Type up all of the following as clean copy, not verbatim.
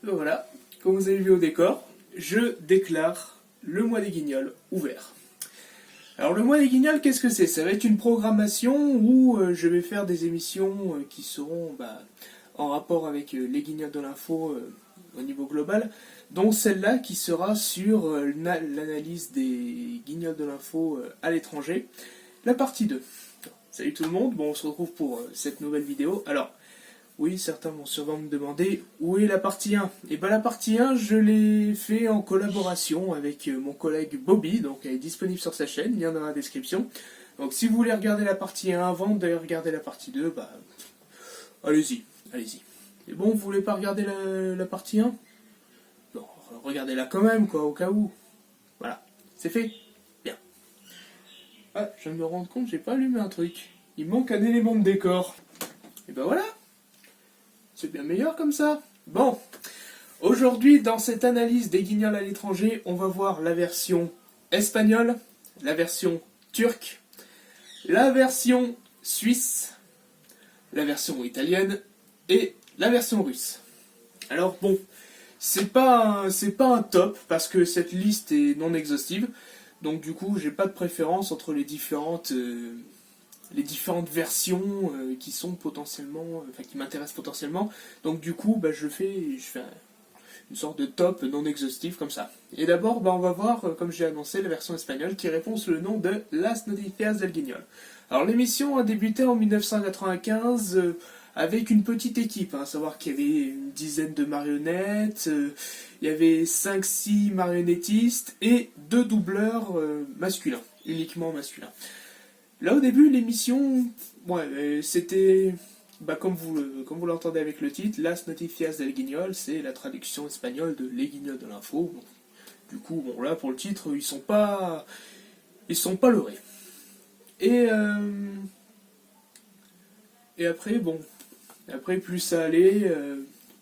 Voilà, comme vous avez vu au décor, je déclare le mois des Guignols ouvert. Alors le mois des Guignols, qu'est-ce que c'est? Ça va être une programmation où je vais faire des émissions qui seront en rapport avec les Guignols de l'info au niveau global, dont celle-là qui sera sur l'analyse des Guignols de l'info à l'étranger, la partie 2. Salut tout le monde, bon on se retrouve pour cette nouvelle vidéo. Alors, oui, certains vont sûrement me demander où est la partie 1. Et bien la partie 1, je l'ai fait en collaboration avec mon collègue Bobby, donc elle est disponible sur sa chaîne, lien dans la description. Donc si vous voulez regarder la partie 1 avant de regarder la partie 2, allez-y, allez-y. Et bon, vous voulez pas regarder la partie 1? Non, regardez-la quand même, quoi, au cas où. Voilà, c'est fait. Bien. Ah, je viens de me rendre compte, j'ai pas allumé un truc. Il manque un élément de décor. Et ben voilà. C'est bien meilleur comme ça. Bon, aujourd'hui, dans cette analyse des Guignols à l'étranger, on va voir la version espagnole, la version turque, la version suisse, la version italienne et la version russe. Alors bon, c'est pas un top parce que cette liste est non exhaustive, donc du coup, j'ai pas de préférence entre les différentes versions qui sont potentiellement, qui m'intéressent potentiellement. Donc du coup, je fais une sorte de top non exhaustif comme ça. Et d'abord, on va voir, comme j'ai annoncé, la version espagnole qui répond sous le nom de Las Noticias del Guignol. Alors l'émission a débuté en 1995 avec une petite équipe, à savoir qu'il y avait une dizaine de marionnettes, il y avait 5-6 marionnettistes et 2 doubleurs masculins, uniquement masculins. Là, au début, l'émission, c'était, comme vous l'entendez avec le titre, Las Noticias del Guignol, c'est la traduction espagnole de Les Guignols de l'info. Du coup, là, pour le titre, ils sont pas leurrés. Et après, plus ça allait,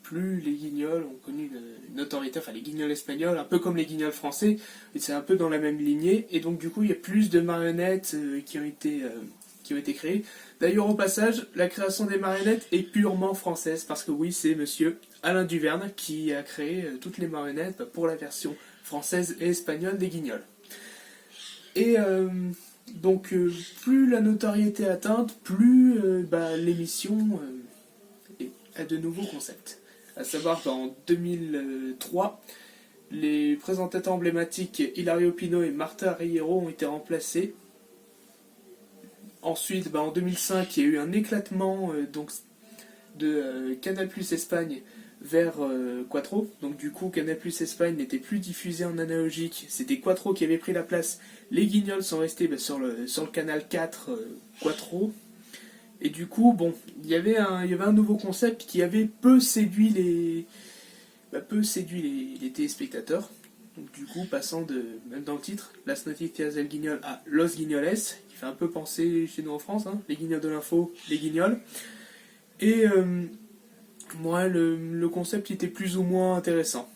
plus les Guignols ont connu une notoriété, les Guignols espagnols, un peu comme les Guignols français, et c'est un peu dans la même lignée, et donc du coup il y a plus de marionnettes qui ont été créées. D'ailleurs au passage, la création des marionnettes est purement française, parce que oui, c'est monsieur Alain Duverne qui a créé toutes les marionnettes pour la version française et espagnole des Guignols. Et donc plus la notoriété est atteinte, plus l'émission a de nouveaux concepts. À savoir qu'en 2003, les présentateurs emblématiques Hilario Pino et Marta Riero ont été remplacés. Ensuite, en 2005, il y a eu un éclatement de Canal+ Espagne vers Quattro. Donc du coup, Canal+ Espagne n'était plus diffusé en analogique. C'était Quattro qui avait pris la place. Les Guignols sont restés sur le canal 4 Quattro. Et du coup, il y avait un nouveau concept qui avait peu séduit les téléspectateurs. Donc du coup, passant même dans le titre, Las Noticias del Guignol à Los Guignoles, qui fait un peu penser chez nous en France, les Guignols de l'info, les Guignols. Et moi, le concept était plus ou moins intéressant.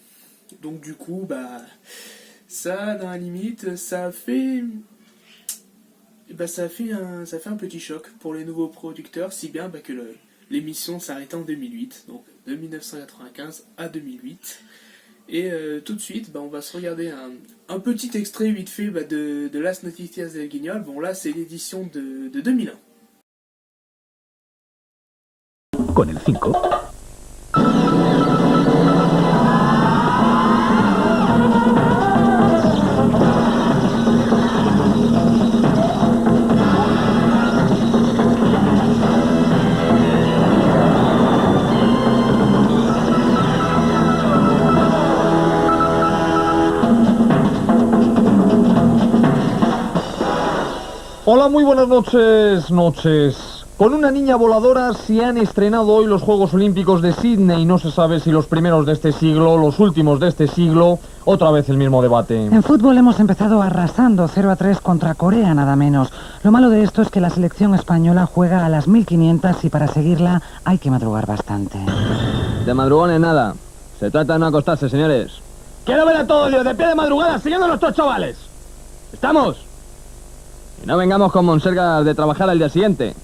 Donc du coup, ça, dans la limite, ça a fait un petit choc pour les nouveaux producteurs, si bien que l'émission s'arrêtait en 2008, donc de 1995 à 2008. Et tout de suite, on va se regarder un petit extrait vite fait de Las Noticias del Guignol. Là, c'est l'édition de 2001. Con el 5. Hola, muy buenas noches. Con una niña voladora se han estrenado hoy los Juegos Olímpicos de Sydney. No se sabe si los primeros de este siglo, los últimos de este siglo, otra vez el mismo debate. En fútbol hemos empezado arrasando 0-3 contra Corea, nada menos. Lo malo de esto es que la selección española juega a las 1500 y para seguirla hay que madrugar bastante. De madrugones nada. Se trata de no acostarse, señores. Quiero ver a todos ellos de pie de madrugada siguiendo a nuestros chavales. ¿Estamos? Y no vengamos con monsergas de trabajar al día siguiente.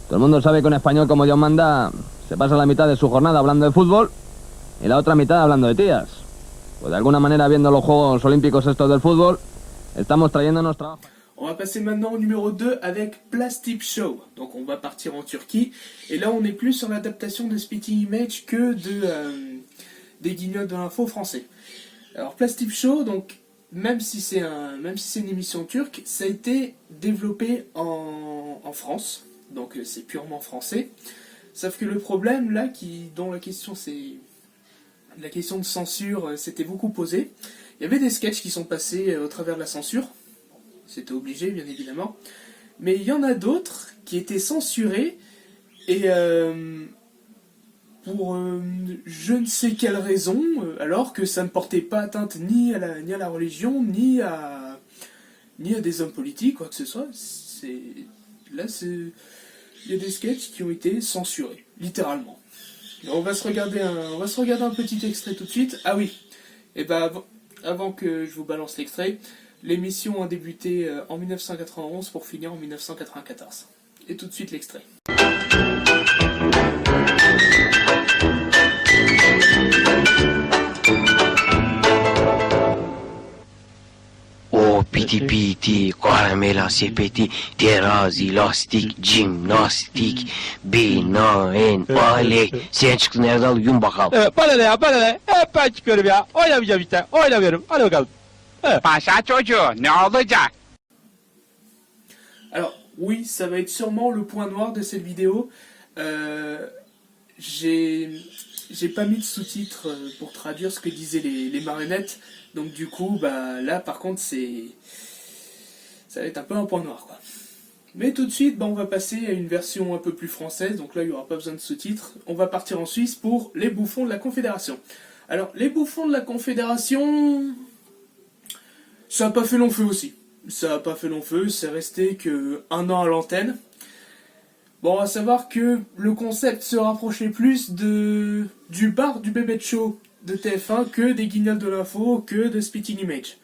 Todo el mundo sabe que un español como Dios manda se pasa la mitad de su jornada hablando de fútbol y la otra mitad hablando de tías. Pues de alguna manera, viendo los Juegos Olímpicos estos del fútbol, estamos trayéndonos trabajo. On va passer maintenant au numéro 2 avec Plastic Show. Donc on va partir en Turquie. Et là on est plus sur l'adaptation de Spitting Image que des Guignols de l'info français. Alors Plastic Show, donc même si c'est une émission turque, ça a été développé en France. Donc c'est purement français. Sauf que le problème là, dont la question de censure s'était beaucoup posée, il y avait des sketchs qui sont passés au travers de la censure. C'était obligé, bien évidemment. Mais il y en a d'autres qui étaient censurés et pour je ne sais quelle raison, alors que ça ne portait pas atteinte ni à la religion, ni à des hommes politiques, quoi que ce soit. Il y a des sketchs qui ont été censurés, littéralement. On va se regarder un petit extrait tout de suite. Ah oui, et ben avant que je vous balance l'extrait, l'émission a débuté en 1991 pour finir en 1994. Et tout de suite l'extrait. O piti piti, caramela sepeti, terazi, lastik, jimnastik, binaen, ale. Sen çıktın Erdal, yum bakalım. Bana ne ya, bana ne? Hep ben çıkıyorum ya. Oynamayacağım işte, oynamıyorum. Hadi bakalım. Paşa çocuğu, ne olacak? Alors, oui, ça va être sûrement le point noir de cette vidéo. J'ai pas mis de sous-titres pour traduire ce que disaient les marionnettes. Donc du coup, bah là par contre ça va être un peu un point noir, quoi. Mais tout de suite, bah, on va passer à une version un peu plus française. Donc là, il n'y aura pas besoin de sous-titres. On va partir en Suisse pour les bouffons de la Confédération. Alors, les bouffons de la Confédération, ça n'a pas fait long feu aussi. Ça n'a pas fait long feu, c'est resté que 1 an à l'antenne. Bon, à savoir que le concept se rapprochait plus du bar du bébé de show de TF1 que des Guignols de l'info, que de Spitting Image.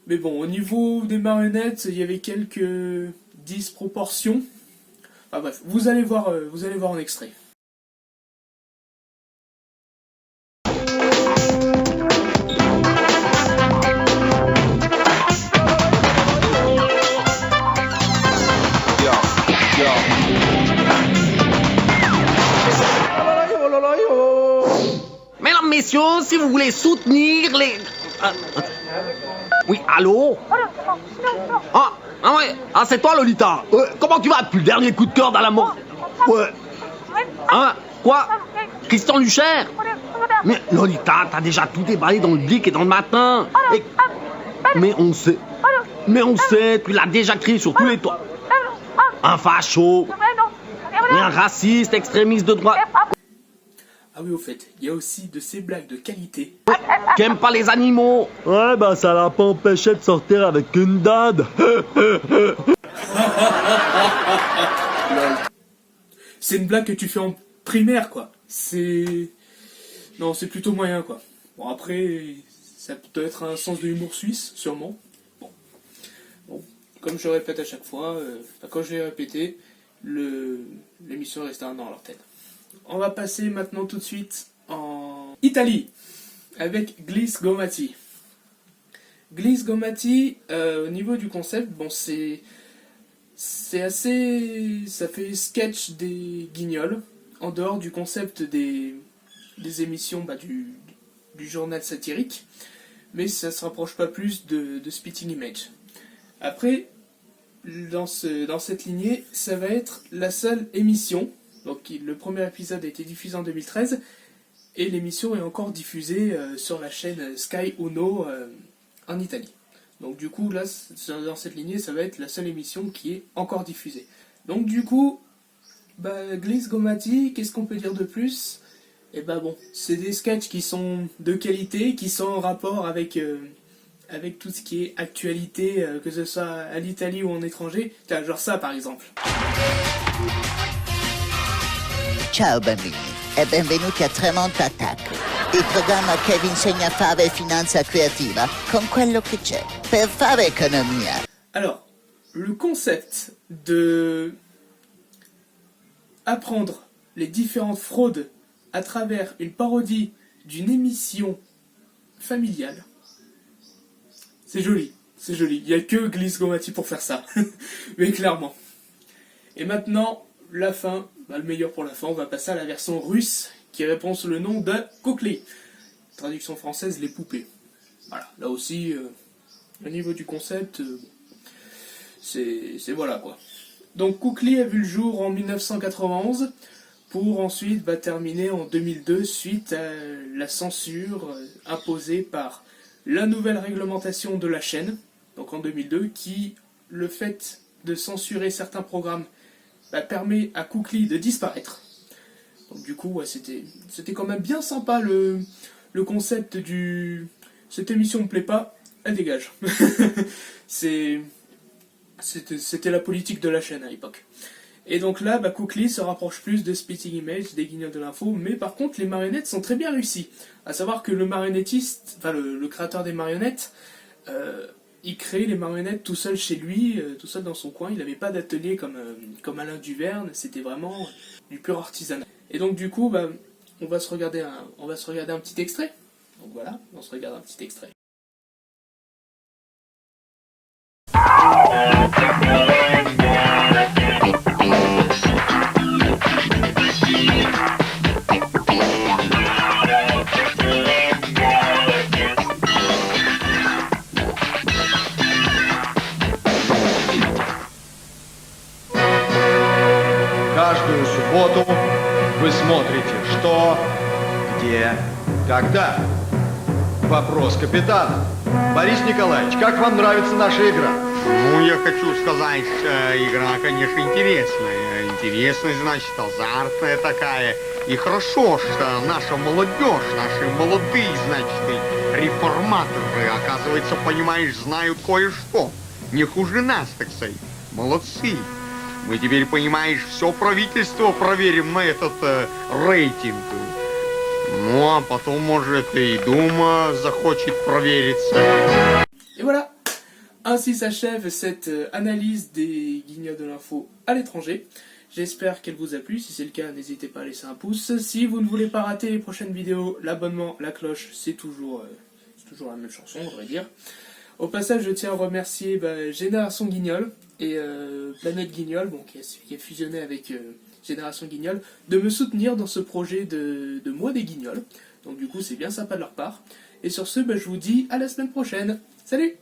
Mais bon, au niveau des marionnettes, il y avait quelques disproportions. Enfin bref, vous allez voir en extrait. Mesdames, messieurs, si vous voulez soutenir les... Oui, allô? Ah ouais, ah c'est toi Lolita. Comment tu vas depuis le dernier coup de cœur dans la mort? Ouais. Hein? Quoi? Christian Lucher? Mais Lolita, t'as déjà tout déballé dans le Blick et dans le Matin. Mais on sait, tu l'as déjà crié sur tous les toits. Un facho, un raciste, extrémiste de droite. Ah oui, au fait, il y a aussi de ces blagues de qualité. Qui aime pas les animaux. Ouais, bah ça l'a pas empêché de sortir avec une dinde. C'est une blague que tu fais en primaire, quoi. Non, c'est plutôt moyen, quoi. Bon, après, ça peut être un sens de l'humour suisse, sûrement. Bon, comme je le répète à chaque fois, quand je l'ai répété, l'émission est restée 1 an à l'antenne. On va passer maintenant tout de suite en Italie avec Gliss Gomati. Gliss Gomati, au niveau du concept, bon c'est assez, ça fait sketch des Guignols en dehors du concept des émissions du journal satirique, mais ça se rapproche pas plus de Spitting Image. Après, dans cette lignée, ça va être la seule émission. Donc le premier épisode a été diffusé en 2013 et l'émission est encore diffusée sur la chaîne Sky Uno en Italie. Donc du coup là dans cette lignée ça va être la seule émission qui est encore diffusée. Donc du coup Gliss Gomati, qu'est-ce qu'on peut dire de plus? Et bon, c'est des sketchs qui sont de qualité, qui sont en rapport avec tout ce qui est actualité, que ce soit à l'Italie ou en étranger. Tiens, genre ça par exemple. Ciao bambini e benvenuti a Tremonta Attack, il programma che vi insegna a fare finanza creativa con quello che c'è, per fare economia. Alors, le concept de apprendre les différentes fraudes à travers une parodie d'une émission familiale. C'est joli, c'est joli. Il n'y a que Glissgomati pour faire ça. Mais clairement. Et maintenant, la fin, le meilleur pour la fin, on va passer à la version russe qui répond sous le nom de Kukli. Traduction française, les poupées. Voilà, là aussi, au niveau du concept, c'est voilà quoi. Donc Kukli a vu le jour en 1991 pour ensuite terminer en 2002 suite à la censure imposée par la nouvelle réglementation de la chaîne, donc en 2002, qui, le fait de censurer certains programmes, permet à Kukli de disparaître. Donc du coup, ouais, c'était quand même bien sympa le concept du... Cette émission me plaît pas, elle dégage. C'était la politique de la chaîne à l'époque. Et donc là, Kukli se rapproche plus de Spitting Image, des Guignols de l'info, mais par contre les marionnettes sont très bien réussies. À savoir que le marionnettiste, le créateur des marionnettes, il crée les marionnettes tout seul chez lui, tout seul dans son coin. Il n'avait pas d'atelier comme Alain Duverne, c'était vraiment du pur artisanat. Et donc du coup, on va se regarder un petit extrait. Donc voilà, on se regarde un petit extrait. Каждую субботу вы смотрите «Что?», «Где?», «Когда?». Вопрос капитана. Борис Николаевич, как вам нравится наша игра? Ну, я хочу сказать, игра, конечно, интересная. Интересная, значит, азартная такая. И хорошо, что наша молодежь, наши молодые, значит, и реформаторы, оказывается, понимаешь, знают кое-что. Не хуже нас, так сказать. Молодцы. Мы теперь, понимаешь, все правительство проверим на этот рейтинг. Ну, а потом, может, и Дума захочет провериться. Et voilà, ainsi s'achève cette analyse des Guignols de l'info à l'étranger. J'espère qu'elle vous a plu. Si c'est le cas, n'hésitez pas à laisser un pouce. Si vous ne voulez pas rater les prochaines vidéos, l'abonnement, la cloche, c'est toujours la même chanson, on devrait dire. Au passage, je tiens à remercier Génération Guignol et Planète Guignol, qui a fusionné avec Génération Guignol, de me soutenir dans ce projet de Mois des Guignols. Donc du coup, c'est bien sympa de leur part. Et sur ce, je vous dis à la semaine prochaine. Salut!